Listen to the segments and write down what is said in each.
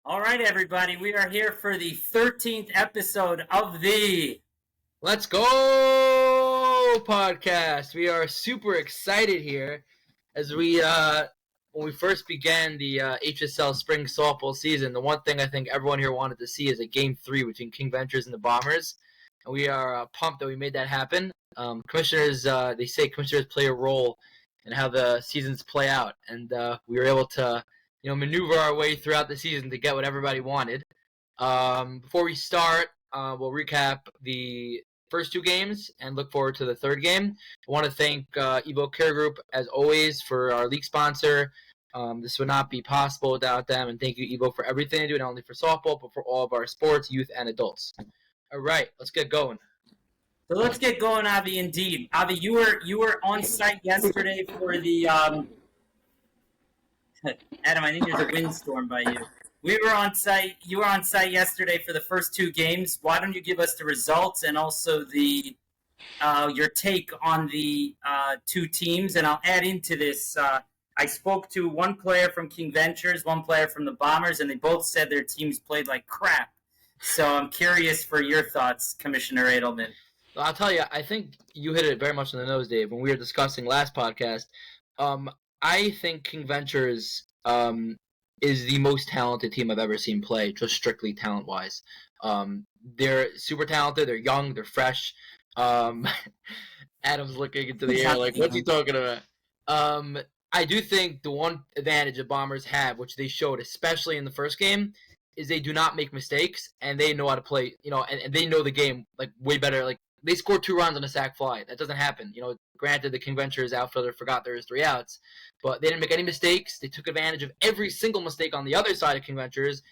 All right, everybody, we are here for the 13th episode of the Let's Go podcast. We are super excited here as when we first began the HSL spring softball season, the one thing I think everyone here wanted to see is a Game 3 between King Ventures and the Bombers. And we are pumped that we made that happen. Commissioners, they say commissioners play a role in how the seasons play out. And we were able to maneuver our way throughout the season to get what everybody wanted. Before we start, we'll recap the first two games and look forward to the third game. I want to thank Evo Care Group, as always, for our league sponsor. This would not be possible without them, and thank you, Evo, for everything they do, not only for softball, but for all of our sports, youth, and adults. All right, let's get going. So let's get going, Avi. Indeed, Avi, you were on site yesterday for the Adam, I think there's a windstorm by you. We were on site. You were on site yesterday for the first two games. Why don't you give us the results and also the your take on the two teams? And I'll add into this. I spoke to one player from King Ventures, one player from the Bombers, and they both said their teams played like crap. So I'm curious for your thoughts, Commissioner Edelman. Well, I'll tell you, I think you hit it very much on the nose, Dave, when we were discussing last podcast. I think King Ventures is the most talented team I've ever seen play, just strictly talent-wise. They're super talented. They're young. They're fresh. Adam's looking into the air like, what's he talking about? I do think the one advantage the Bombers have, which they showed especially in the first game, is they do not make mistakes, and they know how to play, and they know the game like way better. Like, they scored 2 runs on a sac fly. That doesn't happen. Granted, the King Ventures outfielder forgot there was 3 outs, but they didn't make any mistakes. They took advantage of every single mistake on the other side of King Ventures,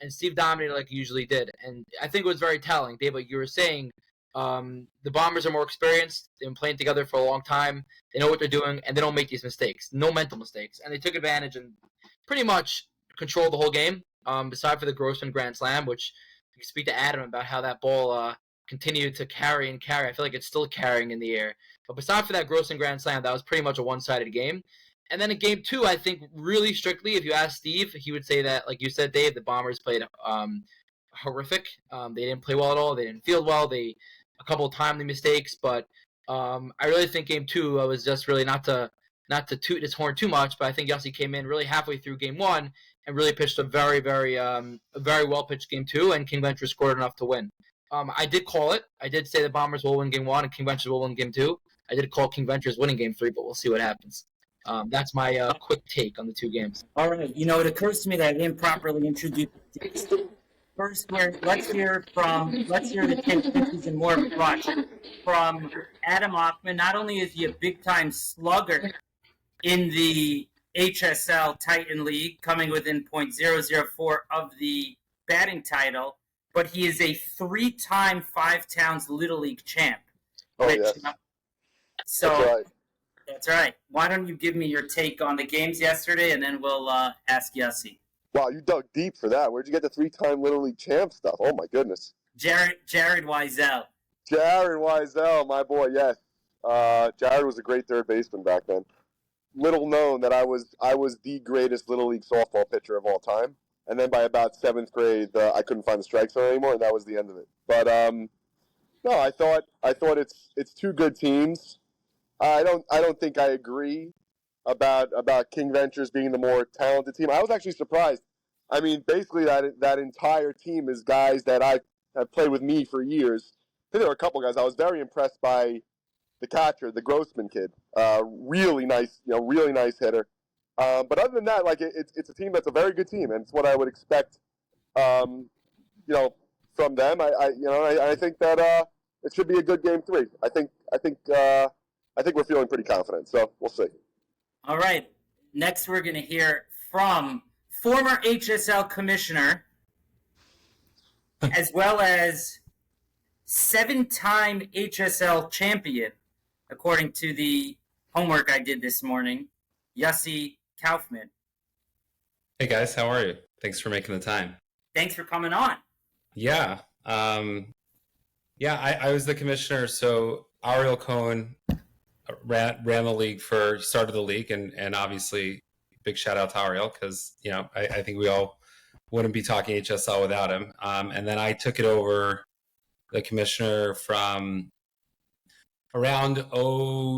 and Steve dominated like he usually did. And I think it was very telling. Dave, what you were saying, the Bombers are more experienced. They've been playing together for a long time. They know what they're doing, and they don't make these mistakes. No mental mistakes. And they took advantage and pretty much controlled the whole game, beside for the Grossman Grand Slam, which you can speak to Adam about how that ball continued to carry and carry. I feel like it's still carrying in the air. But besides for that Grossman Grand Slam, that was pretty much a one-sided game. And then in Game 2, I think really strictly, if you ask Steve, he would say that, like you said, Dave, the Bombers played horrific. They didn't play well at all. They didn't field well. A couple of timely mistakes. But I really think Game 2 was just really not to toot his horn too much, but I think Yossi came in really halfway through Game 1 and really pitched a very, very well-pitched Game 2, and King Ventures scored enough to win. I did call it. I did say the Bombers will win Game 1 and King Ventures will win Game 2. I did call King Ventures winning Game 3, but we'll see what happens. That's my quick take on the two games. All right. It occurs to me that I didn't properly introduce you. First, let's hear the take, this is in more of a rush, from Adam Ofman. Not only is he a big-time slugger in the HSL Titan League, coming within .004 of the batting title, but he is a 3-time Five Towns Little League champ. Oh, yes. So, that's right. That's right. Why don't you give me your take on the games yesterday, and then we'll ask Yossi. Wow, you dug deep for that. Where'd you get the 3-time Little League champ stuff? Oh, my goodness. Jared Wiesel. Jared Wiesel, my boy, yes. Jared was a great third baseman back then. Little known that I was the greatest Little League softball pitcher of all time. And then by about 7th grade, I couldn't find the strike zone anymore, and that was the end of it. But no, I thought it's two good teams. I don't think I agree about King Ventures being the more talented team. I was actually surprised. I mean, basically that entire team is guys that I have played with me for years. I think there were a couple guys. I was very impressed by the catcher, the Grossman kid. Really nice hitter. But other than that, like it's a team that's a very good team, and it's what I would expect, from them. I think that it should be a good Game 3. I think we're feeling pretty confident. So we'll see. All right. Next, we're going to hear from former HSL commissioner, as well as 7-time HSL champion, according to the homework I did this morning, Yossi Kaufman. Hey guys, how are you? Thanks for making the time. Thanks for coming on. Yeah. I was the commissioner. So Ariel Cohen ran the league started the league, and obviously big shout out to Ariel because I think we all wouldn't be talking HSL without him. And then I took it over the commissioner from around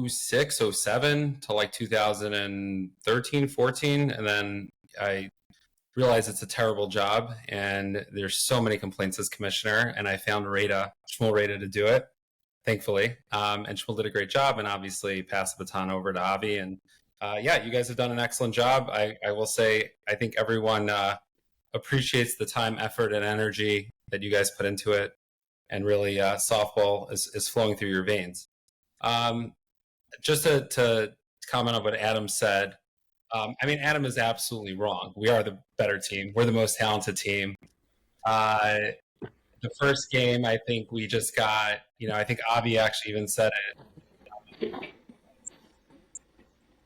06, 07 to like 2013, 14. And then I realized it's a terrible job and there's so many complaints as commissioner. And I found Shmuel Rada to do it, thankfully. And Shmuel did a great job and obviously passed the baton over to Avi. And yeah, you guys have done an excellent job. I will say, I think everyone appreciates the time, effort, and energy that you guys put into it. And really, softball is flowing through your veins. Just to comment on what Adam said, I mean, Adam is absolutely wrong. We are the better team. We're the most talented team. The first game, I think we just got, I think Avi actually even said it.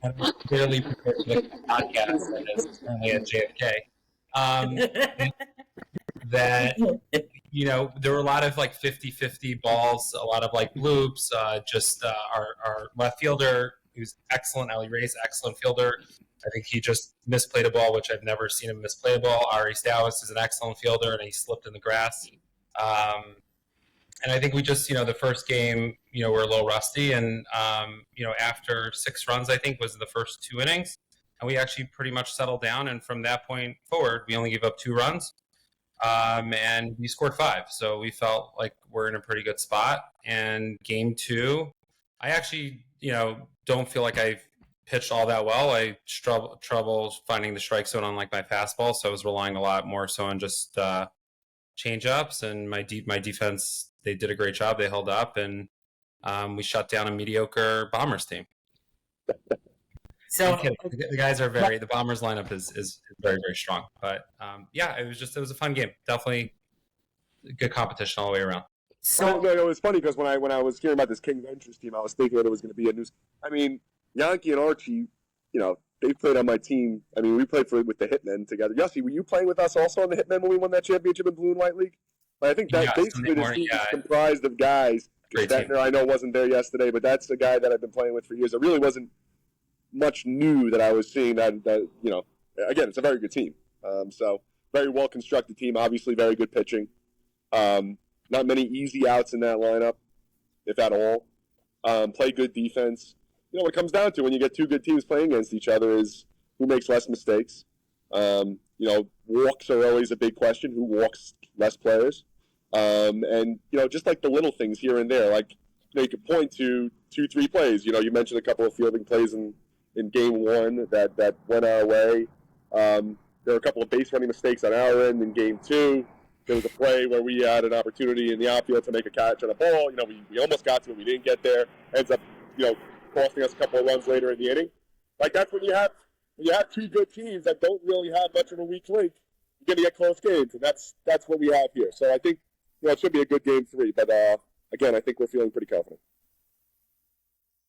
I was clearly prepared for the podcast that is currently at JFK. That, there were a lot of like 50-50 balls, a lot of like loops. Our left fielder, who's excellent, Ali Ray's excellent fielder. I think he just misplayed a ball, which I've never seen him misplay a ball. Ari Stowis is an excellent fielder, and he slipped in the grass. And I think we just, the first game, we're a little rusty. And, after 6 runs, I think, was the first 2 innings. And we actually pretty much settled down. And from that point forward, we only gave up 2 runs. And we scored 5. So we felt like we're in a pretty good spot. And game 2, I actually, don't feel like I've pitched all that well. I trouble finding the strike zone on like my fastball. So I was relying a lot more so on just change ups, and my defense, they did a great job. They held up, and we shut down a mediocre Bombers team. So the guys are the Bombers lineup is very, very strong. But yeah, it was a fun game. Definitely good competition all the way around. So it was funny because when I was hearing about this King Ventures team, I was thinking that it was going to be a new. I mean, Yankee and Archie, they played on my team. I mean, we played with the Hitmen together. Yossi, were you playing with us also on the Hitmen when we won that championship in Blue and White League? I think that basically the team is comprised of guys. Stettner, I know, wasn't there yesterday, but that's the guy that I've been playing with for years. It really wasn't much new that I was seeing that again, it's a very good team. So very well constructed team, obviously very good pitching. Not many easy outs in that lineup, if at all. Play good defense. What it comes down to when you get 2 good teams playing against each other is who makes less mistakes. Walks are always a big question. Who walks less players? And just like the little things here and there, like you could point to 2-3 plays. You mentioned a couple of fielding plays in game 1 that went our way. There were a couple of base running mistakes on our end in game 2. There was a play where we had an opportunity in the outfield to make a catch on a ball. We almost got to it. We didn't get there. Ends up, costing us a couple of runs later in the inning. Like that's when you have 2 good teams that don't really have much of a weak link. You're going to get close games, and that's what we have here. So I think it should be a good game 3. But again, I think we're feeling pretty confident.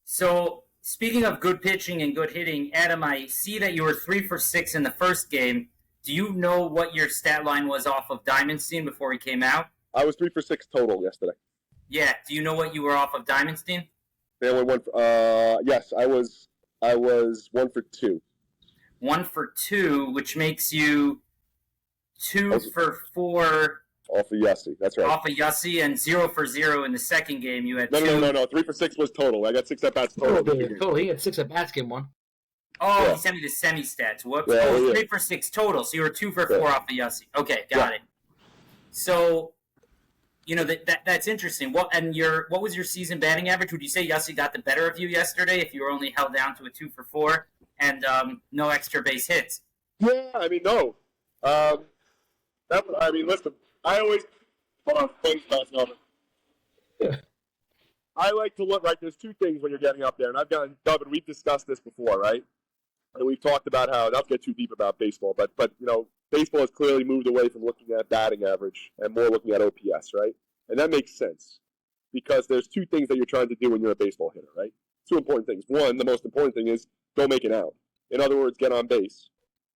So speaking of good pitching and good hitting, Adam, I see that you were 3 for 6 in the first game. Do you know what your stat line was off of Diamondstein before he came out? I was 3 for 6 total yesterday. Yeah. Do you know what you were off of Diamondstein? They only won. Yes, I was 1 for 2. 1 for 2, which makes you 2 for 4 off of Yossi. That's right. Off of Yossi, and 0 for 0 in the second game. You had 2. No. 3 for 6 was total. I got 6 at bats total. Total. He had 6 at bats game 1. Oh, yeah. He sent me the semi stats. Whoops. Yeah, 3 for 6 total. So you were 2 for 4 off of Yossi. Okay, got it. So, that's interesting. What was your season batting average? Would you say Yossi got the better of you yesterday if you were only held down to a 2 for 4 and no extra base hits? Yeah, I mean, no. Listen, I always hold on. Phone's passing over. I like to look. Right, there's 2 things when you're getting up there, and Dub, and we've discussed this before, right? And we've talked about how, not to get too deep about baseball, but baseball has clearly moved away from looking at batting average and more looking at OPS, right? And that makes sense because there's 2 things that you're trying to do when you're a baseball hitter, right? 2 important things. 1, the most important thing is go make it out. In other words, get on base,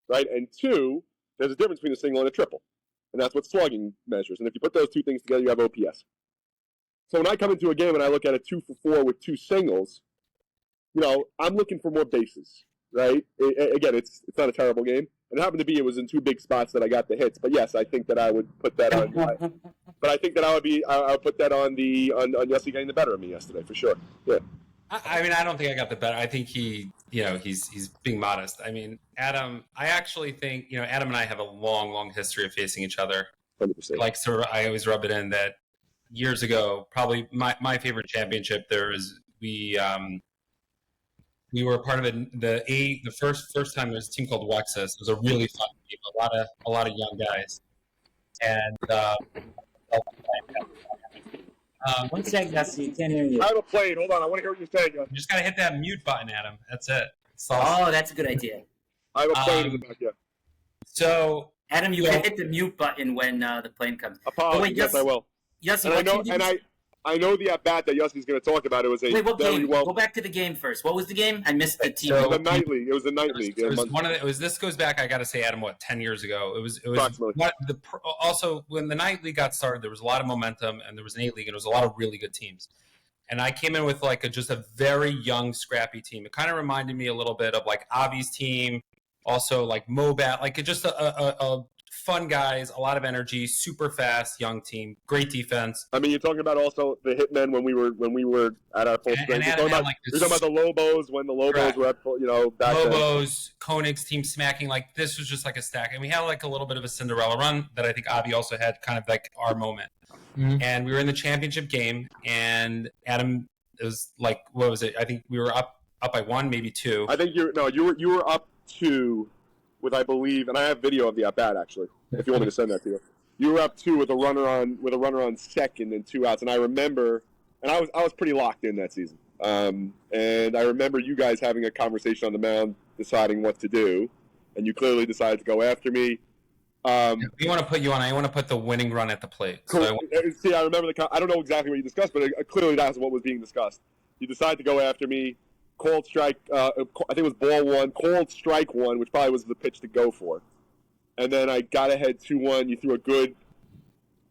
right? And 2, there's a difference between a single and a triple, and that's what slugging measures. And if you put those 2 things together, you have OPS. So when I come into a game and I look at a 2 for 4 with 2 singles, I'm looking for more bases, right? Again, it's not a terrible game. And it happened to be it was in two big spots that I got the hits. But yes, I think that I would put that on. But I think that I would put that on Yossi getting the better of me yesterday for sure. Yeah. I mean, I don't think I got the better. I think he's being modest. I mean, Adam, I actually think, Adam and I have a long, long history of facing each other. 100%. Like, sort of, I always rub it in that years ago, probably my favorite championship, we were part of the first time there was a team called Wexus. It was a really fun team, a lot of young guys. And, one second, Yossi, you can't hear you. I have a plane. Hold on. I want to hear what you're saying. you just got to hit that mute button, Adam. That's it. Oh, that's a good idea. I have a plane in the back, yeah. So, Adam, you can hit the mute button when the plane comes. Apologies. Wait, yes, I will. Yossi, I know the at-bat that Yossi's going to talk about. It was a what very game? well. Go back to the game first. What was the game? I missed the team. It was a night league. It was a night league. This goes back, I got to say, Adam, 10 years ago? It was Approximately. Also, when the night league got started, there was a lot of momentum, and there was an 8 league, and there was a lot of really good teams. And I came in with just a very young, scrappy team. It kind of reminded me a little bit of like Avi's team, also like Mobat, like just a fun guys, a lot of energy, super fast, young team, great defense. I mean, you're talking about also the Hitmen when we were at our full strength. You're talking about the Lobos when the Lobos were at full, back Lobos, then. Koenig's team smacking. Like, this was just like a stack. And we had like a little bit of a Cinderella run that I think Avi also had, kind of like our moment. Mm-hmm. And we were in the championship game, and Adam, it was like, what was it? I think we were up by 1, maybe 2. I think you were up 2 with, I believe, and I have video of the at bat actually. If you want me to send that to you, you were up 2 with a runner on second and 2 outs, and I remember, and I was pretty locked in that season. And I remember you guys having a conversation on the mound, deciding what to do, and you clearly decided to go after me. We want to put you on. I want to put the winning run at the plate. So I remember I don't know exactly what you discussed, but clearly that's what was being discussed. You decided to go after me, called strike. I think it was ball 1, called strike 1, which probably was the pitch to go for. And then I got ahead 2-1. You threw a good,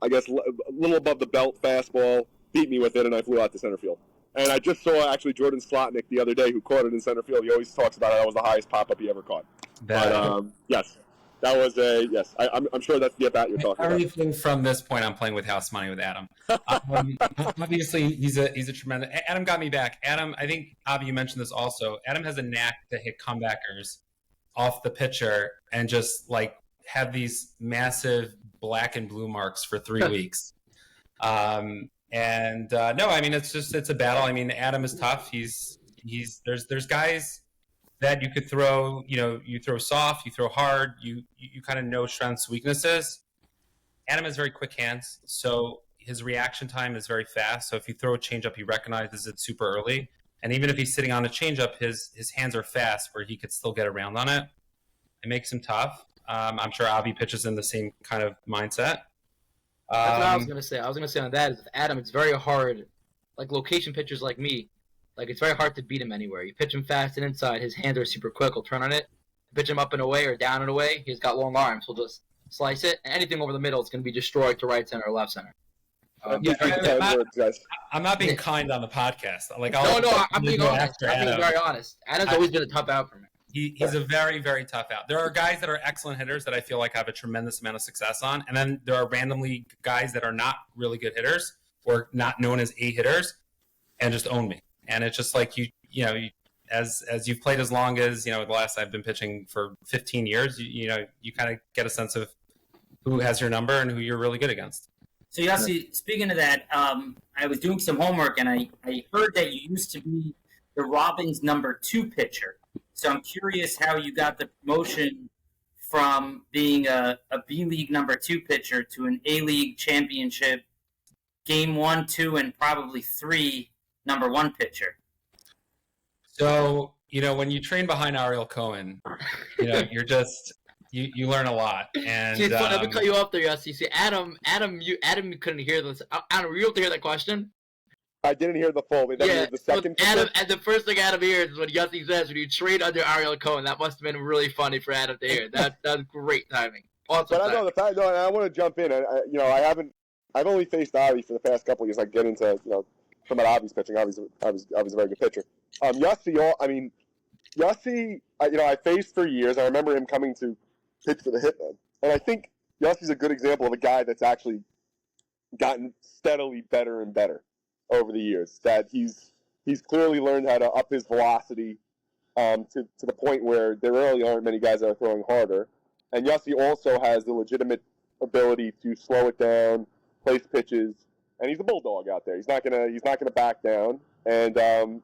I guess, a little above the belt fastball, beat me with it, and I flew out to center field. And I just saw actually Jordan Slotnick the other day who caught it in center field. He always talks about it. That was the highest pop-up he ever caught. Yes. That was yes. I'm sure that's the at-bat you're talking about. Everything from this point, I'm playing with house money with Adam. Obviously, he's a tremendous. Adam got me back. Adam, I think Avi, you mentioned this also. Adam has a knack to hit comebackers off the pitcher and just like have these massive black and blue marks for 3 weeks. No, I mean it's a battle. I mean, Adam is tough. There's guys that you could throw, you throw soft, you throw hard, you kind of know strengths, weaknesses. Adam has very quick hands, so his reaction time is very fast. So if you throw a changeup, he recognizes it super early. And even if he's sitting on a changeup, his hands are fast where he could still get around on it. It makes him tough. I'm sure Avi pitches in the same kind of mindset. That's what I was going to say. I was going to say on that is with Adam, it's very hard, like location pitchers like me, like it's very hard to beat him anywhere. You pitch him fast and inside, his hands are super quick. He'll turn on it. Pitch him up and away or down and away, he's got long arms. He'll just slice it. And anything over the middle is going to be destroyed to right center or left center. I'm not being kind on the podcast. Like, I'm being honest. I'm being very honest. Adam's always been a tough out for me. He's a very, very tough out. There are guys that are excellent hitters that I feel like have a tremendous amount of success on, and then there are randomly guys that are not really good hitters or not known as A hitters and just own me. And it's just like as you've played as long as the last I've been pitching for 15 years, you kind of get a sense of who has your number and who you're really good against. So Yossi, speaking of that, I was doing some homework and I heard that you used to be the Robins number 2 pitcher. So I'm curious how you got the promotion from being a B League number 2 pitcher to an A League championship, game 1, 2, and probably 3 number 1 pitcher. So, when you train behind Ariel Cohen, you're just you learn a lot. And see, it's fun. Let me cut you off there, Yossi. See, Adam, couldn't hear this. Adam, were you able to hear that question? I didn't hear the full. Yeah, the second. Adam, and the first thing Adam hears is what Yossi says when you train under Ariel Cohen. That must have been really funny for Adam to hear. That was great timing. Awesome. But I know the fact. No, I want to jump in. I've only faced Avi for the past couple of years. I get into talking about Avi's pitching. Avi's a very good pitcher. Yossi, I faced for years. I remember him coming to pitch for the Hitmen. And I think Yossi's a good example of a guy that's actually gotten steadily better and better over the years. That he's clearly learned how to up his velocity to the point where there really aren't many guys that are throwing harder. And Yossi also has the legitimate ability to slow it down, place pitches, and he's a bulldog out there. He's not gonna back down, and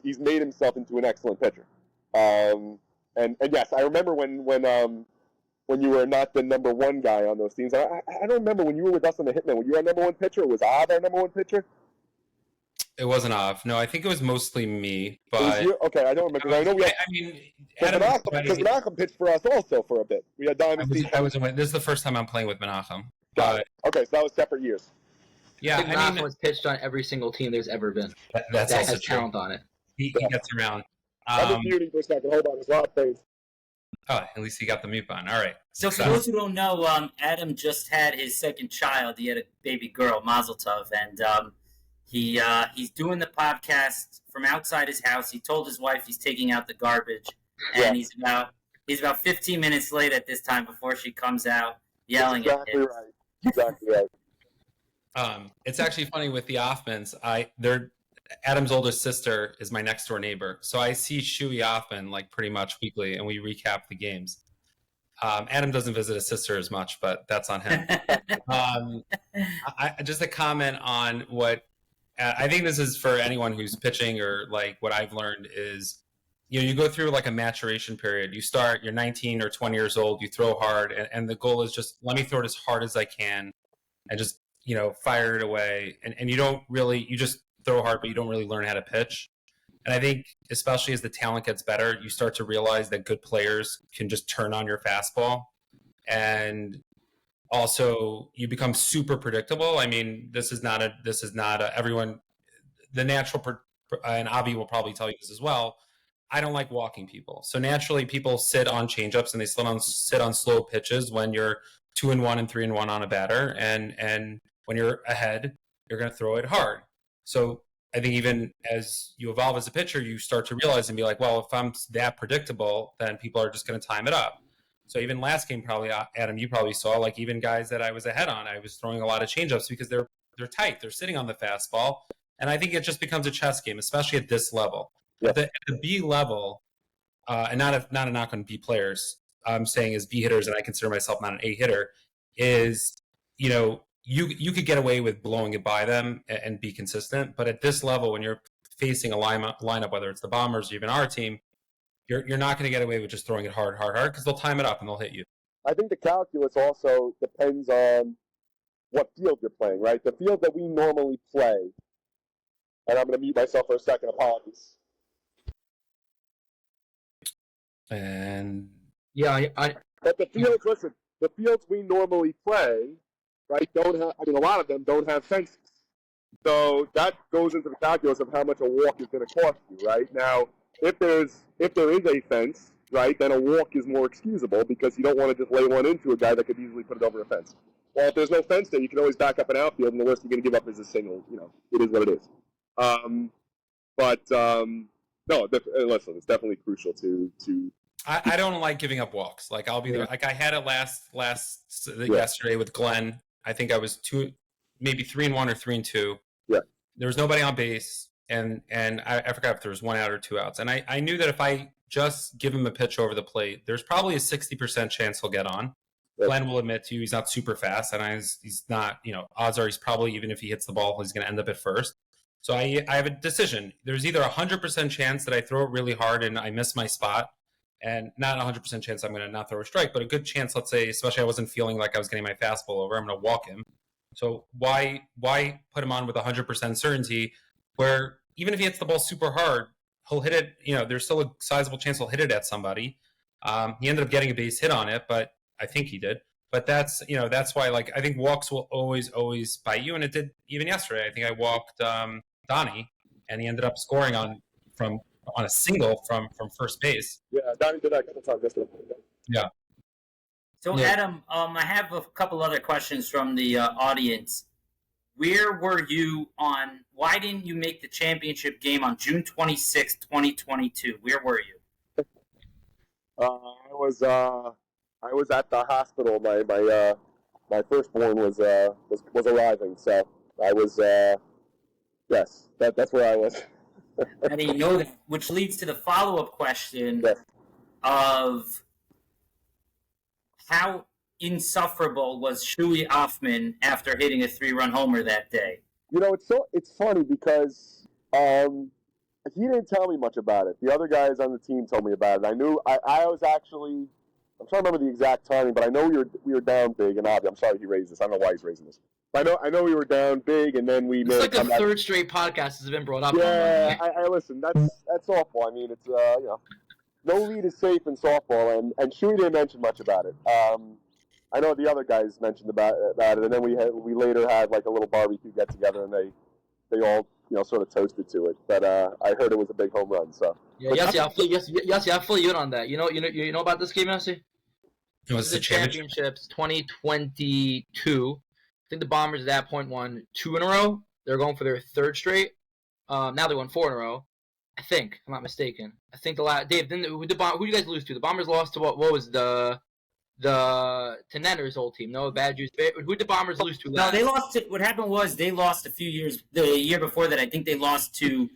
he's made himself into an excellent pitcher. And yes, I remember when you were not the number one guy on those teams. I don't remember when you were with us on the Hitmen. Were you our number one pitcher? Or was Av our number one pitcher? It wasn't Av. No, I think it was mostly me. But okay, I don't remember. I know we had. I mean, because Menachem pitched for us also for a bit. We had Dynasty. This is the first time I'm playing with Menachem. Okay, so that was separate years. Yeah, I mean, Menachem was pitched on every single team there's ever been. That has talent on it. He gets around. I've been muting for a second. Hold on, there's a lot of things. Oh, at least he got the mute button. All right. So for those who don't know, Adam just had his second child. He had a baby girl, Mazel Tov, and he's doing the podcast from outside his house. He told his wife he's taking out the garbage, and he's about 15 minutes late at this time before she comes out yelling at him. Exactly right. It's actually funny with the Ofmans. Adam's oldest sister is my next door neighbor, so I see Shuey Ofman like pretty much weekly, and we recap the games. Adam doesn't visit his sister as much, but that's on him. Just a comment on what I think this is for anyone who's pitching, or like what I've learned is, you go through like a maturation period. You start, you're 19 or 20 years old, you throw hard, and the goal is just let me throw it as hard as I can, and just fire it away, and you just throw hard, but you don't really learn how to pitch. And I think, especially as the talent gets better, you start to realize that good players can just turn on your fastball. And also, you become super predictable. I mean, this is not everyone, the natural, and Avi will probably tell you this as well. I don't like walking people. So naturally, people sit on changeups and they sit on slow pitches when you're 2-1 and 3-1 on a batter. And when you're ahead, you're going to throw it hard. So I think even as you evolve as a pitcher, you start to realize and be like, well, if I'm that predictable, then people are just going to time it up. So even last game, probably, Adam, you probably saw, like even guys that I was ahead on, I was throwing a lot of changeups because they're tight. They're sitting on the fastball. And I think it just becomes a chess game, especially at this level. Yeah. At the B level, and not a knock on B players, I'm saying as B hitters, and I consider myself not an A hitter, is, you could get away with blowing it by them and be consistent. But at this level, when you're facing a lineup, whether it's the Bombers or even our team, you're not going to get away with just throwing it hard, because they'll time it up and they'll hit you. I think the calculus also depends on what field you're playing, right? The field that we normally play, and I'm going to mute myself for a second, apologies. And but the fields we normally play, right, don't have, a lot of them don't have fences. So that goes into the calculus of how much a walk is going to cost you, right? Now, if there is a fence, right, then a walk is more excusable because you don't want to just lay one into a guy that could easily put it over a fence. Well, if there's no fence there, you can always back up an outfield, and the worst you're going to give up is a single. It is what it is. No, listen, it's definitely crucial to. I don't like giving up walks. Like I'll be there. Like I had it yesterday with Glenn. I think I was 3-1 or 3-2. Yeah. There was nobody on base, and I forgot if there was 1 out or 2 outs. And I knew that if I just give him a pitch over the plate, there's probably a 60% chance he'll get on. Yeah. Glenn will admit to you he's not super fast, and he's not. Odds are he's probably, even if he hits the ball, he's going to end up at first. So I have a decision. There's either 100% chance that I throw it really hard and I miss my spot, and not 100% chance I'm going to not throw a strike, but a good chance, let's say, especially I wasn't feeling like I was getting my fastball over, I'm going to walk him. So why put him on with 100% certainty where even if he hits the ball super hard, he'll hit it, there's still a sizable chance he'll hit it at somebody. He ended up getting a base hit on it, but I think he did. But that's why, like, I think walks will always bite you, and it did even yesterday. I think I walked Donnie, and he ended up scoring on a single from first base. Yeah, Donnie did that a couple times yesterday. Yeah. So, yeah. Adam, I have a couple other questions from the audience. Where were you why didn't you make the championship game on June 26, 2022? Where were you? I was at the hospital. My firstborn was arriving, so I was yes, that's where I was. I didn't know that, which leads to the follow-up question Yes. of how insufferable was Shuey Ofman after hitting a 3-run homer that day? It's funny because he didn't tell me much about it. The other guys on the team told me about it. I was actually, I'm trying to remember the exact timing, but I know we were down big, and I'm sorry he raised this. I don't know why he's raising this. But I know we were down big, and then we It's made like the third straight podcast has been brought up. Yeah, I listen. That's awful. I mean, it's no lead is safe in softball, and Shuey didn't mention much about it. I know the other guys mentioned about it, and then we later had like a little barbecue get together, and they all sort of toasted to it. But I heard it was a big home run. So Yeah, Yossi, I'll fill you in on that. You know about this game, Yossi? It was the championship. Championships 2022. I think the Bombers at that point won 2 in a row. They're going for their third straight. Now they won 4 in a row. I think, if I'm not mistaken. I think Dave, who did you guys lose to? The Bombers lost to what was to Nenner's old team. No, Bad Juice. Who did the Bombers lose to? No, they lost to. What happened was they lost a few years. The year before that, I think they lost to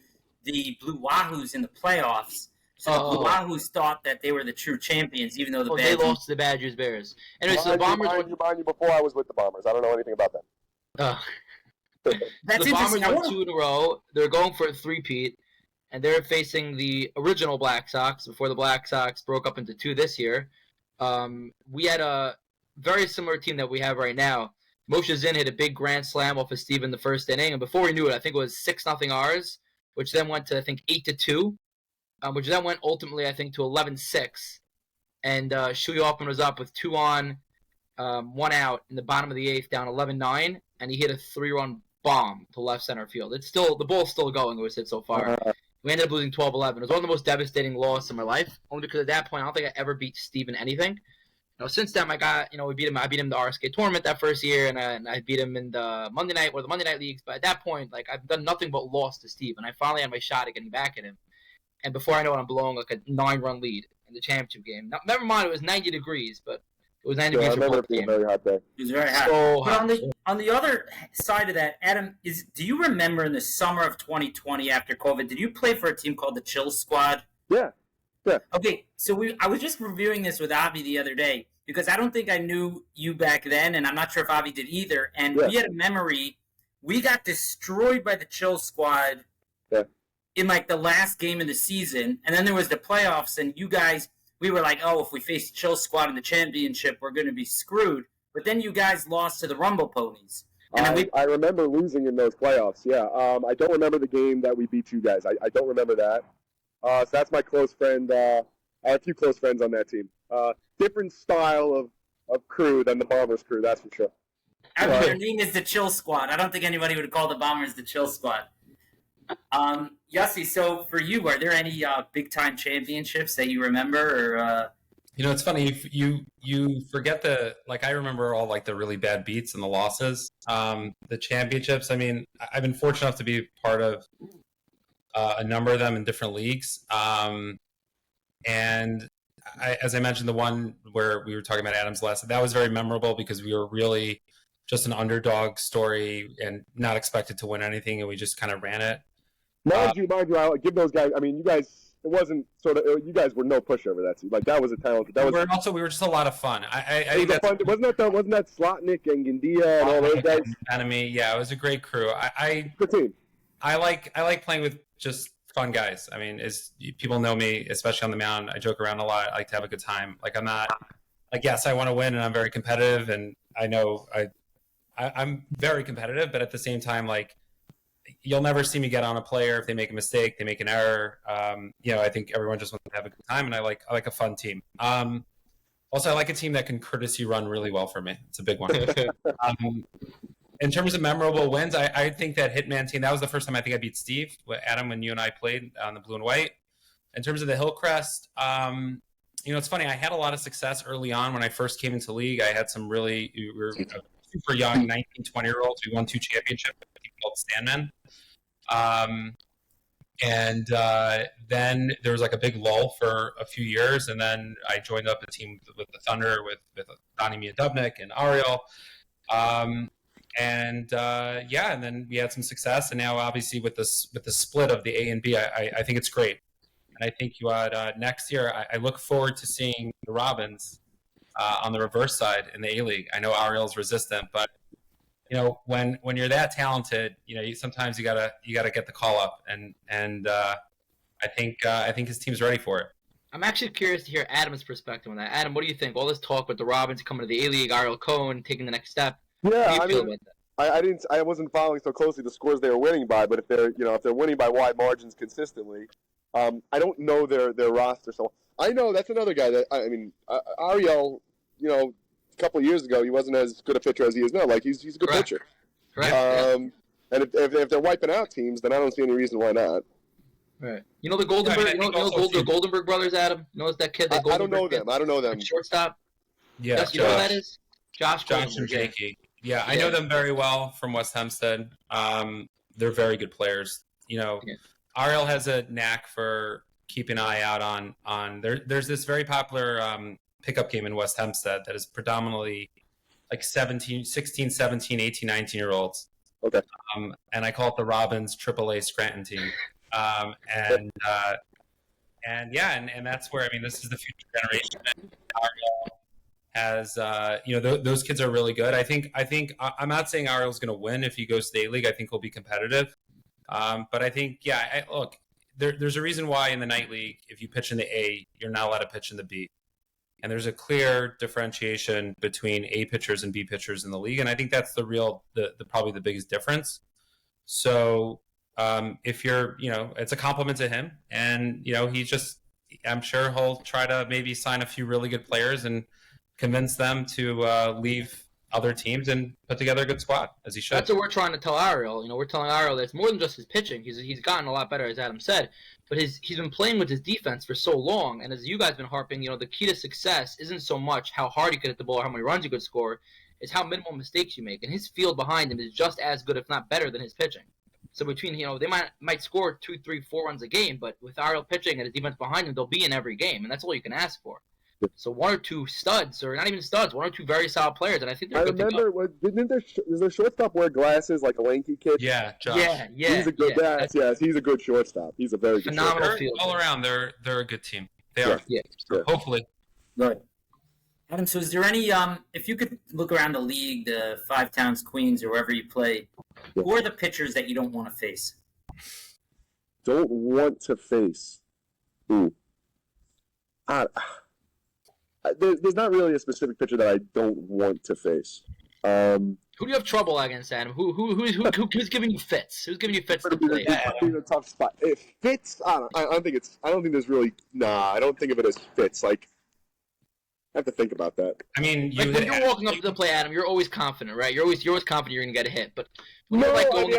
the Blue Wahoos in the playoffs. So the Blue Wahoos thought that they were the true champions, even though they lost to the Bad Juice Bears. Anyway, so the Bombers. Mind you, before I was with the Bombers, I don't know anything about that. That's the Bombers interesting. won 2 in a row. They're going for a three-peat, and they're facing the original Black Sox before the Black Sox broke up into 2 this year. We had a very similar team that we have right now. Moshe Zinn hit a big grand slam off of Steve in the first inning, and before we knew it, I think it was 6-0 ours, which then went to, I think, 8-2, which then went ultimately, I think, to 11-6. And Shuey Ofman was up with 2 on, 1 out in the bottom of the 8th, down 11-9, and he hit a 3-run bomb to left center field. The ball's still going. It was hit so far. We ended up losing 12-11. It was one of the most devastating losses in my life, only because at that point I don't think I ever beat Steve in anything. Since then I beat him. I beat him in the RSK tournament that first year, and I beat him in the Monday night leagues. But at that point, like, I've done nothing but lost to Steve, and I finally had my shot at getting back at him. And before I know it, I'm blowing like a 9-run lead in the championship game. Now, never mind, it was 90 degrees, but it was 90 degrees. I remember it being a very hot day. It was very hot. So but on the other side of that, Adam, do you remember in the summer of 2020 after COVID, did you play for a team called the Chill Squad? Yeah. Okay, so I was just reviewing this with Avi the other day because I don't think I knew you back then, and I'm not sure if Avi did either. And we had a memory. We got destroyed by the Chill Squad in like the last game of the season, and then there was the playoffs, and you guys, we were like, oh, if we face the Chill Squad in the championship, we're going to be screwed. But then you guys lost to the Rumble Ponies. And I remember losing in those playoffs, yeah. I don't remember the game that we beat you guys. I don't remember that. So that's my close friend. I have a few close friends on that team. Different style of crew than the Bombers crew, that's for sure. Their name is the Chill Squad. I don't think anybody would call the Bombers the Chill Squad. Yossi, so for you, are there any big-time championships that you remember? Or it's funny. You forget I remember all like the really bad beats and the losses. The championships, I mean, I've been fortunate enough to be part of a number of them in different leagues. And as I mentioned, the one where we were talking about Adam's last, that was very memorable because we were really just an underdog story and not expected to win anything, and we just kind of ran it. Mind you, I'll give those guys. I mean, you guys. It wasn't you guys were no pushover that team. Like that was a talent. We were just a lot of fun. Wasn't that Slotnick and Gandia and all those guys? Enemy, yeah, it was a great crew. Good team. I like playing with just fun guys. I mean, as people know me, especially on the mound, I joke around a lot. I like to have a good time. Like I'm not like yes, I want to win and I'm very competitive, and I know I'm very competitive, but at the same time, like. You'll never see me get on a player if they make a mistake, they make an error. I think everyone just wants to have a good time, and I like a fun team. Also, I like a team that can courtesy run really well for me. It's a big one. In terms of memorable wins, I think that Hitman team, that was the first time I think I beat Steve, Adam, when you and I played on the blue and white. In terms of the Hillcrest, it's funny. I had a lot of success early on when I first came into league. I had some we were super young 19, 20-year-olds. We won 2 championships. Called Sandmen. And then there was like a big lull for a few years, and then I joined up a team with the Thunder with Donnie Miadubnik and Ariel. And then we had some success, and now obviously with the split of the A and B, I think it's great. And I think you had next year. I look forward to seeing the Robins on the reverse side in the A League. I know Ariel's resistant, but when you're that talented, sometimes you gotta get the call up, and I think his team's ready for it. I'm actually curious to hear Adam's perspective on that. Adam, what do you think? All this talk with the Robins coming to the A League, Ariel Cohen taking the next step. Yeah, I wasn't following so closely the scores they were winning by, but if they're winning by wide margins consistently, I don't know their roster. So I know that's another guy that Ariel, a couple of years ago he wasn't as good a pitcher as he is now. Like he's a good pitcher. Correct. And if they're wiping out teams, then I don't see any reason why not. Right. You know the Goldenberg, the Goldenberg brothers, Adam. You know that kid? That I don't know them. I don't know them. Shortstop. Yeah. Yes, you know who that is? Josh and Jakey. Yeah, I know them very well from West Hempstead. They're very good players. Ariel has a knack for keeping an eye out on. There's this very popular pickup game in West Hempstead that is predominantly like 16, 17, 18, 19-year-olds. Okay. And I call it the Robins AAA Scranton team. And that's where, this is the future generation. Ariel has, those kids are really good. I think I'm not saying Ariel's going to win if he goes to the A-League. I think he'll be competitive. But I think, look, there's a reason why in the night league, if you pitch in the A, you're not allowed to pitch in the B. And there's a clear differentiation between A pitchers and B pitchers in the league. And I think that's probably the biggest difference. So if you're, it's a compliment to him. And, I'm sure he'll try to maybe sign a few really good players and convince them to leave other teams and put together a good squad, as he should. That's what we're trying to tell Ariel. We're telling Ariel that it's more than just his pitching. He's gotten a lot better, as Adam said, but he's been playing with his defense for so long. And as you guys have been harping, the key to success isn't so much how hard you can hit the ball or how many runs you could score, it's how minimal mistakes you make. And his field behind him is just as good, if not better, than his pitching. So between, they might score 2, 3, 4 runs a game, but with Ariel pitching and his defense behind him, they'll be in every game, and that's all you can ask for. So one or two studs, or not even studs, one or two very solid players, and I think they're good to go. Does their shortstop wear glasses like a lanky kid? Yeah, Josh. Yeah. He's a good he's a good shortstop. He's a very good phenomenal field. All around, they're a good team. They are. Yeah. Hopefully. Right. Adam, so is there any, if you could look around the league, the Five Towns, Queens, or wherever you play, who are the pitchers that you don't want to face? Don't want to face? There's not really a specific pitcher that I don't want to face. Who do you have trouble against, Adam? Who's giving you fits? Who's giving you fits to play? Be in a tough spot. If fits, I don't think there's really. I don't think of it as fits. Like, I have to think about that. When you're walking up to the play, Adam, you're always confident, right? You're always confident you're gonna get a hit. But I'm not. I don't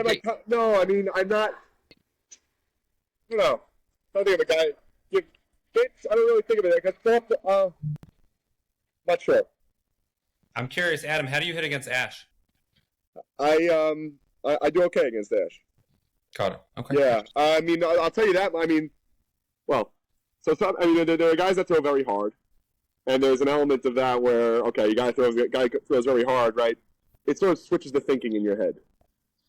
think of a guy. Fits. I don't really think of it because not sure. I'm curious, Adam. How do you hit against Ash? I do okay against Ash. Got it. Okay. Yeah. I'll tell you that. There are guys that throw very hard, and there's an element of that where guy throws very hard, right? It sort of switches the thinking in your head,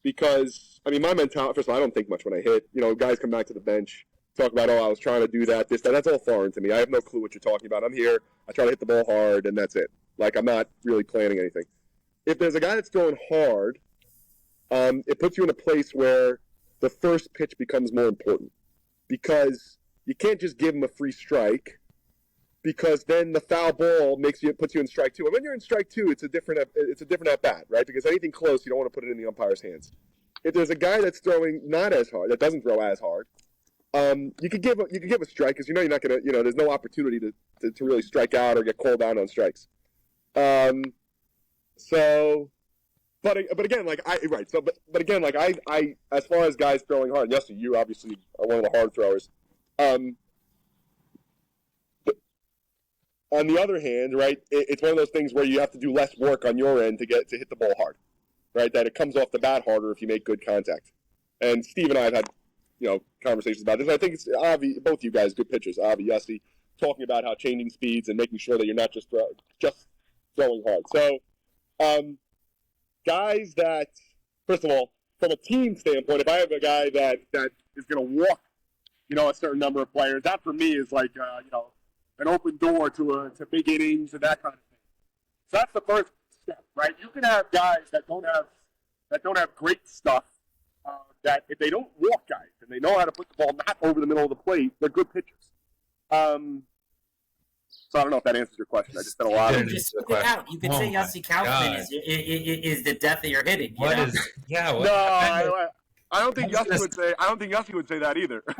because my mentality. First of all, I don't think much when I hit. Guys come back to the bench, talk about, I was trying to do that, this, that. That's all foreign to me. I have no clue what you're talking about. I'm here. I try to hit the ball hard, and that's it. Like, I'm not really planning anything. If there's a guy that's throwing hard, it puts you in a place where the first pitch becomes more important, because you can't just give him a free strike, because then the foul ball puts you in strike two. And when you're in strike two, it's a different at bat, right? Because anything close, you don't want to put it in the umpire's hands. If there's a guy that's throwing not as hard, that doesn't throw as hard, you could give a strike, because you're not gonna, there's no opportunity to really strike out or get called down on strikes. But again, I as far as guys throwing hard, Yossi, you obviously are one of the hard throwers. But on the other hand, right, it's one of those things where you have to do less work on your end to hit the ball hard, right? That it comes off the bat harder if you make good contact. And Steve and I have had conversations about this. I think it's Avi, both you guys, good pitchers, Avi, Yossi, talking about how changing speeds and making sure that you're not just throwing hard. So, guys that, first of all, from a team standpoint, if I have a guy that is going to walk, a certain number of players, that for me is like, an open door to big innings and that kind of thing. So that's the first step, right? You can have guys that don't have great stuff. That if they don't walk guys and they know how to put the ball not over the middle of the plate, they're good pitchers. So I don't know if that answers your question. I just said a lot. You just spit it out. You could say Yossi Kaufman is the death of your hitting. I don't think Yossi would say. I don't think Yossi would say that either. I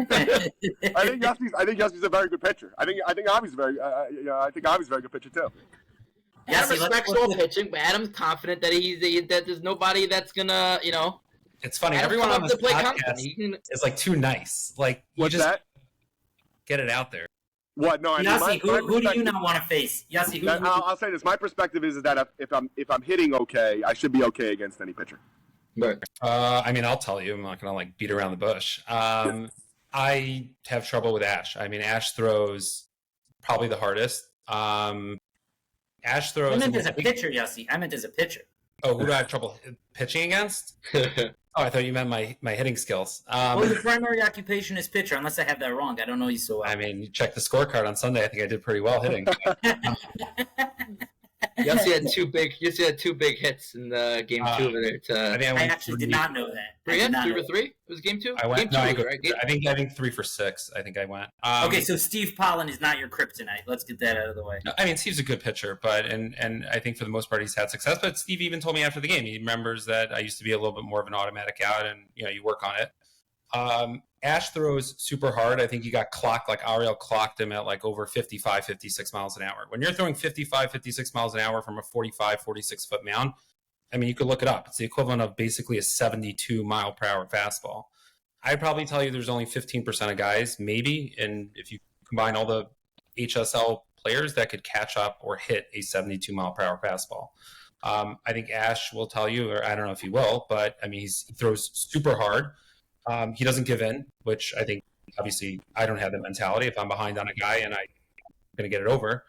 think Yossi's a very good pitcher. I think Avi's very. I think Avi's a very good pitcher too. Adam respects all pitching, but Adam's confident that there's nobody that's gonna, It's funny. Everyone on this podcast is like too nice. Like you just get it out there. What? No, Yossi, who do you not want to face? Yossi, I'll say this. My perspective is that if I'm hitting okay, I should be okay against any pitcher. But I'll tell you. I'm not gonna beat around the bush. I have trouble with Ash. Ash throws probably the hardest. Ash throws. I meant as a pitcher, Yossi. I meant as a pitcher. Oh, who do I have trouble pitching against? Oh, I thought you meant my hitting skills. Well, your primary occupation is pitcher, unless I have that wrong. I don't know you so well. You checked the scorecard on Sunday. I think I did pretty well hitting. Yossi had two big hits in the game 2 over there. I actually did not know that. 3 for 3? It was game 2? I went. Game 2, right? I think 3 for 6. I think I went. Okay, so Steve Pollen is not your kryptonite. Let's get that out of the way. No, Steve's a good pitcher, but and I think for the most part he's had success. But Steve even told me after the game he remembers that I used to be a little bit more of an automatic out, and you work on it. Ash throws super hard. I think he got clocked, like Ariel clocked him at over 55, 56 miles an hour. When you're throwing 55, 56 miles an hour from a 45, 46-foot mound, you could look it up. It's the equivalent of basically a 72 mile per hour fastball. I'd probably tell you there's only 15% of guys, maybe, and if you combine all the HSL players that could catch up or hit a 72 mile per hour fastball. I think Ash will tell you, or I don't know if he will, but he throws super hard. He doesn't give in, which I think, obviously, I don't have that mentality. If I'm behind on a guy and I'm going to get it over.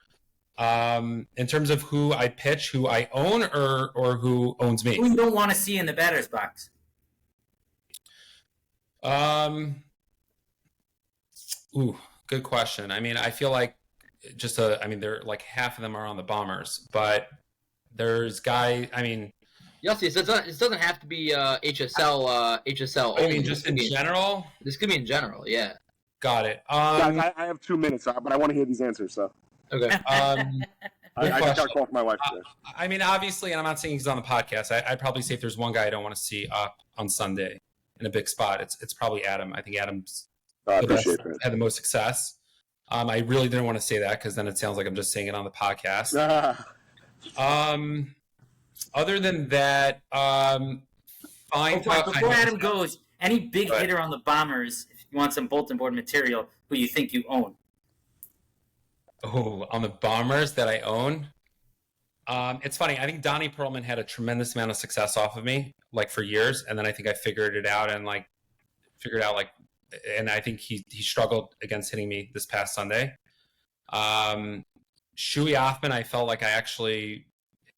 In terms of who I pitch, who I own, or who owns me? Who you don't want to see in the batter's box? Good question. I feel like they're like half of them are on the Bombers, but there's Yossi, it doesn't have to be HSL. HSL. Just in general. This could be in general. Yeah. Got it. Guys, I have 2 minutes, but I want to hear these answers. So. Okay. I just got to call for my wife today. Obviously, and I'm not saying he's on the podcast. I'd probably say if there's one guy I don't want to see up on Sunday in a big spot, it's probably Adam. I think Adam's had the most success. I really didn't want to say that because then it sounds like I'm just saying it on the podcast. Other than that, before Adam goes, any big hitter on the Bombers, if you want some bulletin board material, who you think you own? Oh, on the Bombers that I own? It's funny. I think Donnie Perlman had a tremendous amount of success off of me, for years. And then I think I figured it out and and I think he struggled against hitting me this past Sunday. Shuey Ofman, I felt like I actually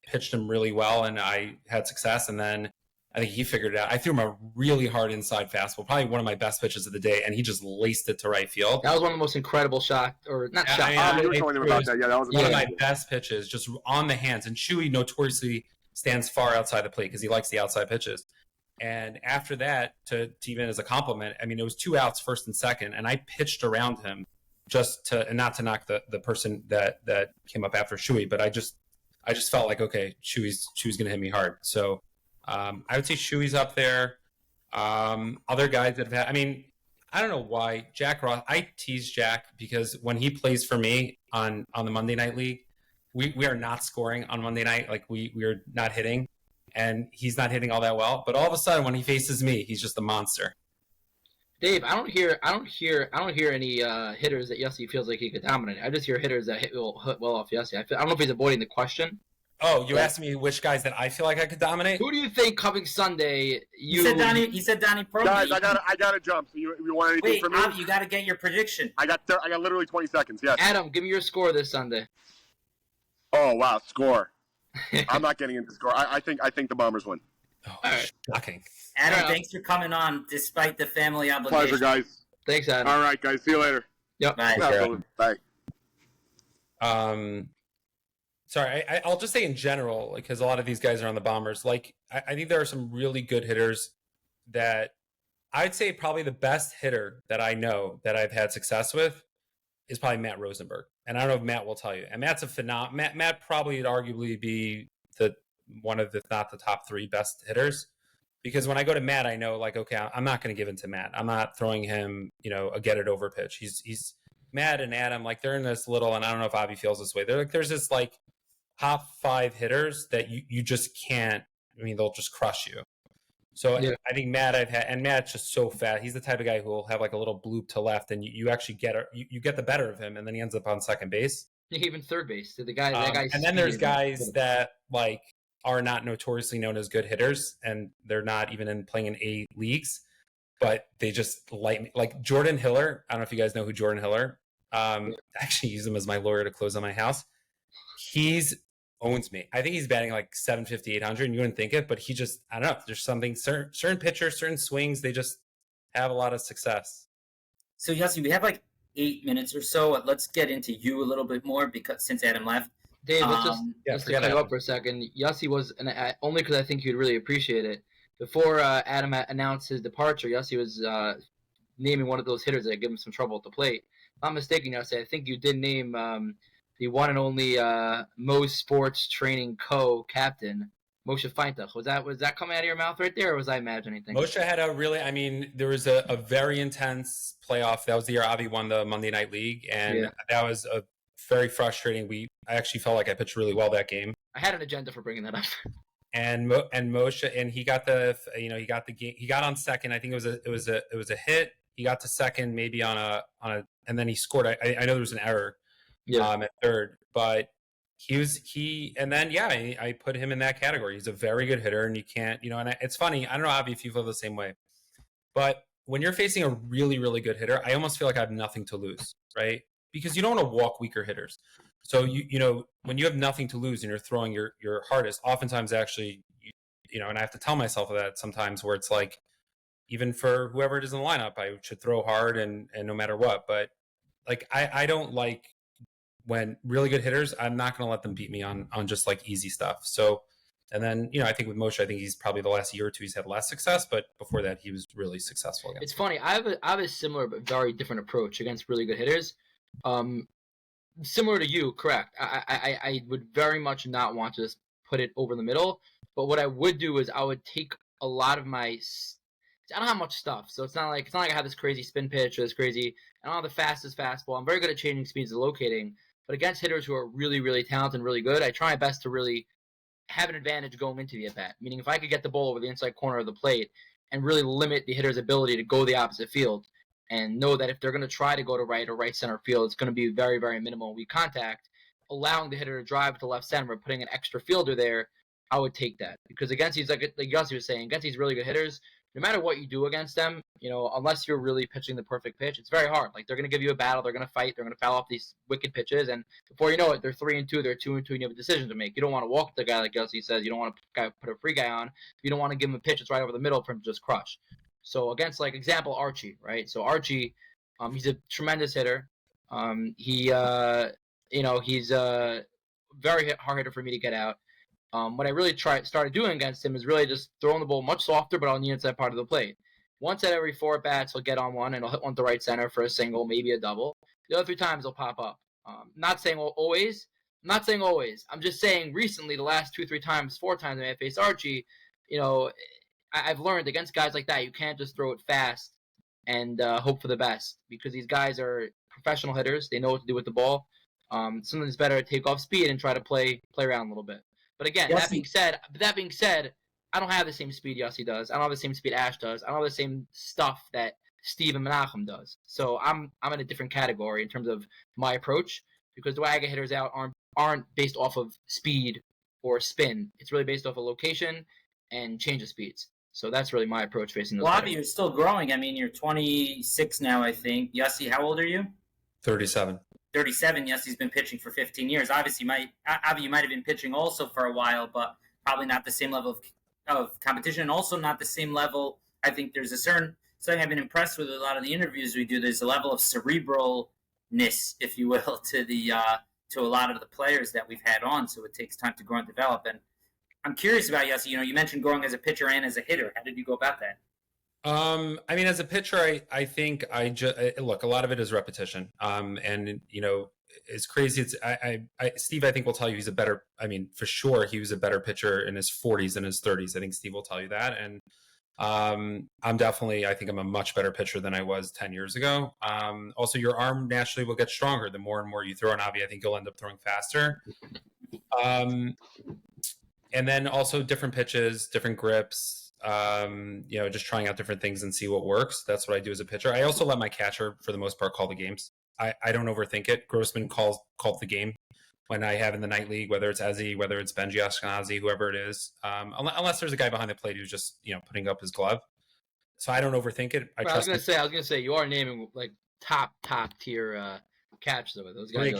pitched him really well and I had success. And then I think he figured it out. I threw him a really hard inside fastball, probably one of my best pitches of the day, and he just laced it to right field. That was one of the most incredible shots, or not shots. That was one of my best pitches, just on the hands. And Shuey notoriously stands far outside the plate because he likes the outside pitches. And after that, to even as a compliment, it was 2 outs, first and second, and I pitched around him and not to knock the person that came up after Shuey, but I just felt like, okay, Shuey's going to hit me hard. So I would say Shuey's up there. Other guys that have had, I don't know why Jack Ross. I tease Jack because when he plays for me on the Monday Night League, we are not scoring on Monday night. We are not hitting, and he's not hitting all that well. But all of a sudden, when he faces me, he's just a monster. Dave, I don't hear any hitters that Yossi feels like he could dominate. I just hear hitters that hit well off Yossi. I don't know if he's avoiding the question. Oh, you asked me which guys that I feel like I could dominate? Who do you think coming Sunday? He said Donnie Pro. Guys, I gotta jump. So you want anything Wait, from me? Avi, you got to get your prediction. I got literally 20 seconds. Yes. Adam, give me your score this Sunday. Oh wow, score. I'm not getting into score. I think the Bombers win. Oh, All right. shocking. Adam, Yeah. thanks for coming on despite the family obligation. Pleasure, guys. Thanks, Adam. All right, guys. See you later. Yep. Bye. Bye. Sorry, I'll just say in general, because a lot of these guys are on the Bombers. Like, I think there are some really good hitters that I'd say probably the best hitter that I know that I've had success with is probably Matt Rosenberg. And I don't know if Matt will tell you. And Matt's a phenomenal. Matt probably would arguably be one of the, if not the top 3 best hitters. Because when I go to Matt, I know, like, okay, I'm not going to give in to Matt. I'm not throwing him, a get it over pitch. He's Matt and Adam, like, they're in this little, and I don't know if Avi feels this way. They're like, there's this like top 5 hitters that you just can't. I mean, they'll just crush you. So yeah. I think Matt and Matt's just so fat. He's the type of guy who will have like a little bloop to left, and you actually get the better of him, and then he ends up on second base. Yeah, even third base. So that guy. And then there's guys that like are not notoriously known as good hitters, and they're not even playing in A leagues, but they just like Jordan Hiller. I don't know if you guys know who Jordan Hiller. I actually use him as my lawyer to close on my house. He's owns me. I think he's batting like 750, 800, and you wouldn't think it, but he just, I don't know. There's something, certain pitchers, certain swings, they just have a lot of success. So, Yossi, we have like 8 minutes or so. Let's get into you a little bit more because since Adam left. Dave, let's cut you up for a second. Yossi was, only because I think you'd really appreciate it. Before Adam announced his departure, Yossi was naming one of those hitters that gave him some trouble at the plate. If I'm mistaken, Yossi, I think you did name the one and only Mo Sports Training Co-captain, Moshe Feintach. Was that coming out of your mouth right there, or was I imagining things? Moshe had there was a very intense playoff. That was the year Avi won the Monday Night League, and that was a very frustrating. I actually felt like I pitched really well that game. I had an agenda for bringing that up. And Moshe, and he got the game. He got on second. I think it was a hit. He got to second, maybe on a, and then he scored. I know there was an error. At third, but I put him in that category. He's a very good hitter, and you can't, and it's funny. I don't know, Avi, if you feel the same way, but when you're facing a really, really good hitter, I almost feel like I have nothing to lose, right? Because you don't want to walk weaker hitters. So when you have nothing to lose and you're throwing your hardest, oftentimes actually, and I have to tell myself that sometimes where it's like, even for whoever it is in the lineup, I should throw hard and no matter what. But like, I don't like when really good hitters, I'm not going to let them beat me on just like easy stuff. So, and then, I think with Moshe, I think he's probably the last year or two, he's had less success, but before that, he was really successful against. It's funny. I have a similar but very different approach against really good hitters. Similar to you, correct. I would very much not want to just put it over the middle, but what I would do is I would take a lot of I don't have much stuff, so it's not like I have this crazy spin pitch or this crazy. I don't have the fastest fastball. I'm very good at changing speeds and locating, but against hitters who are really, really talented and really good, I try my best to really have an advantage going into the at bat. Meaning, if I could get the ball over the inside corner of the plate and really limit the hitter's ability to go the opposite field, and know that if they're going to try to go to right or right center field, it's going to be very, very minimal weak contact, allowing the hitter to drive to left center, but putting an extra fielder there, I would take that. Because against these, like Yossi was saying, against these really good hitters, no matter what you do against them, unless you're really pitching the perfect pitch, it's very hard. Like, they're going to give you a battle, they're going to fight, they're going to foul off these wicked pitches, and before you know it, they're 3-2, they're 2-2, and you have a decision to make. You don't want to walk the guy, like Yossi says. You don't want to put a free guy on. You don't want to give him a pitch that's right over the middle for him to just crush. So against, like, example, Archie, right? So Archie, he's a tremendous hitter. He's a very hard hitter for me to get out. What I really started doing against him is really just throwing the ball much softer, but on the inside part of the plate. Once out every 4 bats, he'll get on one, and he'll hit one to right center for a single, maybe a double. The other 3 times, he'll pop up. Not saying always. I'm not saying always. I'm just saying recently, the last 2, 3 times, 4 times I faced Archie, I've learned against guys like that, you can't just throw it fast and hope for the best, because these guys are professional hitters. They know what to do with the ball. Sometimes it's better to take off speed and try to play around a little bit. But again, that being said, I don't have the same speed Yossi does. I don't have the same speed Ash does. I don't have the same stuff that Steve and Menachem does. So I'm in a different category in terms of my approach, because the way I get hitters out aren't based off of speed or spin. It's really based off of location and change of speeds. So that's really my approach facing those. Bobby, you're still growing. I mean, you're 26 now, I think. Yossi, how old are you? 37. 37. Yossi's been pitching for 15 years. Obviously, Avi, you might have been pitching also for a while, but probably not the same level of competition, and also not the same level. I think there's a certain something I've been impressed with a lot of the interviews we do. There's a level of cerebralness, if you will, to a lot of the players that we've had on. So it takes time to grow and develop. And I'm curious about Yossi. You mentioned growing as a pitcher and as a hitter. How did you go about that? I mean, as a pitcher, I think look, a lot of it is repetition. And it's crazy. Steve, I think will tell you he's a better. I mean, for sure, he was a better pitcher in his 40s than his 30s. I think Steve will tell you that. And I think I'm a much better pitcher than I was 10 years ago. Also, your arm naturally will get stronger the more and more you throw an Avi. I think you'll end up throwing faster. And then also different pitches, different grips, just trying out different things and see what works. That's what I do as a pitcher. I also let my catcher, for the most part, call the games. I don't overthink it. Grossman called the game when I have in the night league, whether it's Ezzy, whether it's Benji Ashkenazi, whoever it is, unless there's a guy behind the plate who's just putting up his glove. So I don't overthink it. I was gonna say you are naming like top tier catch though. Those guys.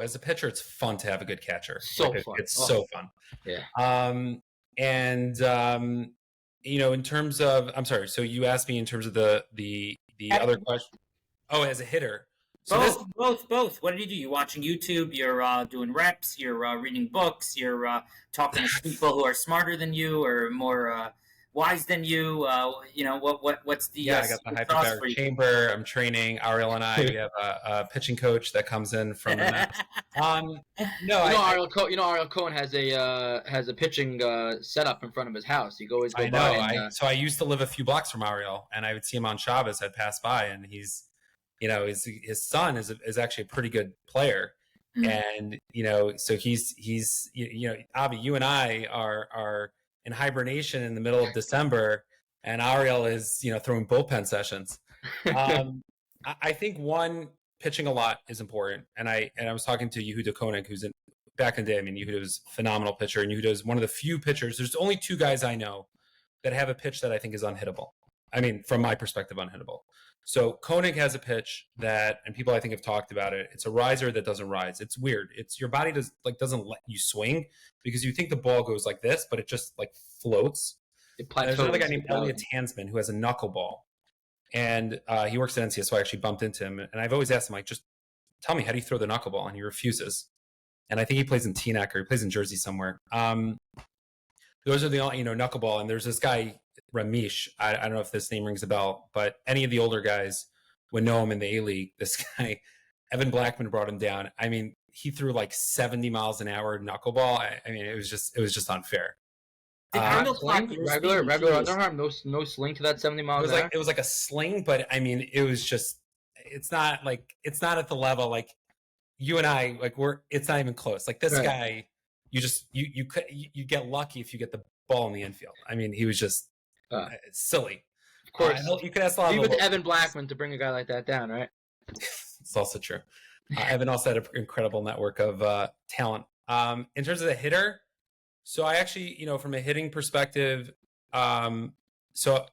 As a pitcher, it's fun to have a good catcher. So fun. Yeah. In terms of, I'm sorry. So you asked me in terms of the other question. Oh, as a hitter. So both. What did you do? You're watching YouTube. You're doing reps. You're reading books. You're talking to people who are smarter than you or more wise than you. What's the I got the hyperbaric chamber. I'm training Ariel and I. We have a pitching coach that comes in from the Mets. Ariel Cohen has a pitching setup in front of his house. He always go by. So I used to live a few blocks from Ariel, and I would see him on Shabbos. I'd pass by, and he's. His son is actually a pretty good player, and so he's Avi, you and I are in hibernation in the middle of December, and Ariel is throwing bullpen sessions. I think pitching a lot is important, and I was talking to Yehuda Koenig, who's back in the day. I mean, Yehuda was a phenomenal pitcher, and Yehuda is one of the few pitchers. There's only two guys I know that have a pitch that I think is unhittable. I mean, from my perspective, unhittable. So Koenig has a pitch that, and people I think have talked about it. It's a riser that doesn't rise. It's weird. It's your body doesn't let you swing because you think the ball goes like this, but it just floats. There's another guy named Elliot Tansman who has a knuckleball, and he works at NCS. So I actually bumped into him, and I've always asked him just tell me, how do you throw the knuckleball? And he refuses. And I think he plays in Teaneck or he plays in Jersey somewhere. Those are the knuckleball, and there's this guy. Ramesh, I don't know if this name rings a bell, but any of the older guys would know him in the A-League. This guy, Evan Blackman, brought him down. I mean, he threw 70 miles an hour knuckleball. I mean, it was just unfair. Regular underarm, no sling to that 70 miles an hour? It was like a sling, but I mean, it was just, it's not at the level you and I, it's not even close. This guy, you get lucky if you get the ball in the infield. I mean, he was just, it's silly. Of course. You could ask a lot of Evan Blackman to bring a guy like that down, right? It's also true. Evan also had an incredible network of talent. In terms of the hitter, so I actually, from a hitting perspective, so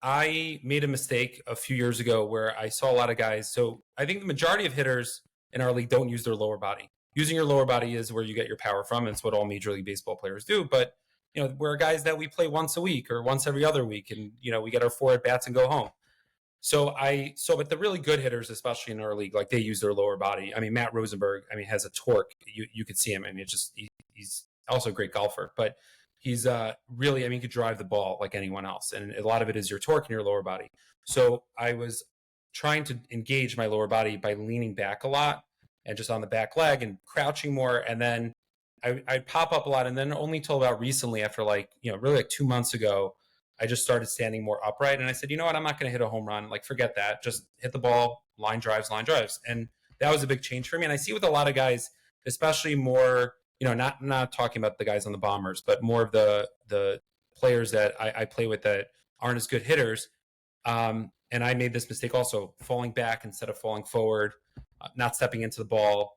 I made a mistake a few years ago where I saw a lot of guys. So I think the majority of hitters in our league don't use their lower body. Using your lower body is where you get your power from. It's what all Major League Baseball players do. But we're guys that we play once a week or once every other week, and we get our 4 at-bats and go home. But the really good hitters, especially in our league, they use their lower body. I mean, Matt Rosenberg, has a torque. You could see him. I mean, he's also a great golfer, but he's really, he could drive the ball like anyone else. And a lot of it is your torque and your lower body. So I was trying to engage my lower body by leaning back a lot and just on the back leg and crouching more. And then I'd pop up a lot, and then only till about recently, after really 2 months ago, I just started standing more upright. And I said, you know what, I'm not going to hit a home run. Forget that. Just hit the ball, line drives. And that was a big change for me. And I see with a lot of guys, especially more, not talking about the guys on the Bombers, but more of the players that I play with that aren't as good hitters. And I made this mistake also, falling back instead of falling forward, not stepping into the ball.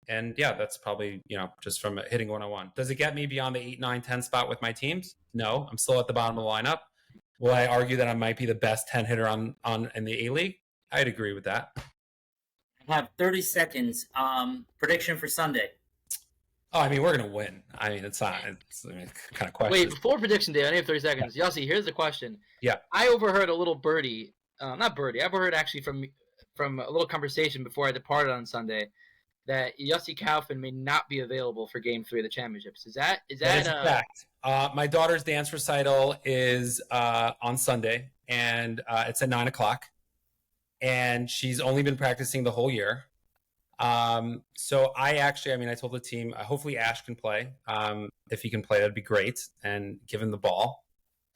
And yeah, that's probably, just from hitting 101. Does it get me beyond the 8, 9, 10 spot with my teams? No, I'm still at the bottom of the lineup. Will I argue that I might be the best 10 hitter on in the A League? I'd agree with that. I have 30 seconds. Prediction for Sunday. Oh, I mean, we're going to win. I mean, it's kind of question. Wait, before prediction day, I only have 30 seconds. Yossi, here's the question. Yeah. I overheard a little birdie, not birdie, I overheard actually from a little conversation before I departed on Sunday that Yossi Kaufman may not be available for Game 3 of the championships. Is that a fact? My daughter's dance recital is on Sunday, and it's at 9:00, and she's only been practicing the whole year. So I told the team, hopefully Ash can play. If he can play, that'd be great, and give him the ball.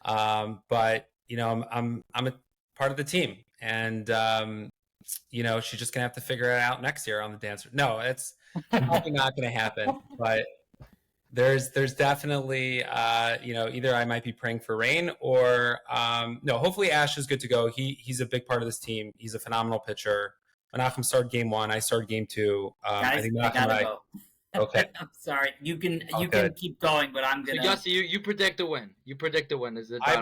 But I'm a part of the team, and she's just gonna have to figure it out next year on the dancer. No, it's probably not gonna happen. But there's definitely either I might be praying for rain or no. Hopefully Ash is good to go. He's a big part of this team. He's a phenomenal pitcher. Menachem started game 1. I started game 2. Guys, I think I gotta go. Okay. I'm sorry. You can good. keep going, but I'm gonna. So Yossi, you predict a win. You predict a win. Is it? I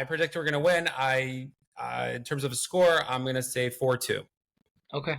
predict we're gonna win. In terms of a score, I'm gonna say 4-2. Okay.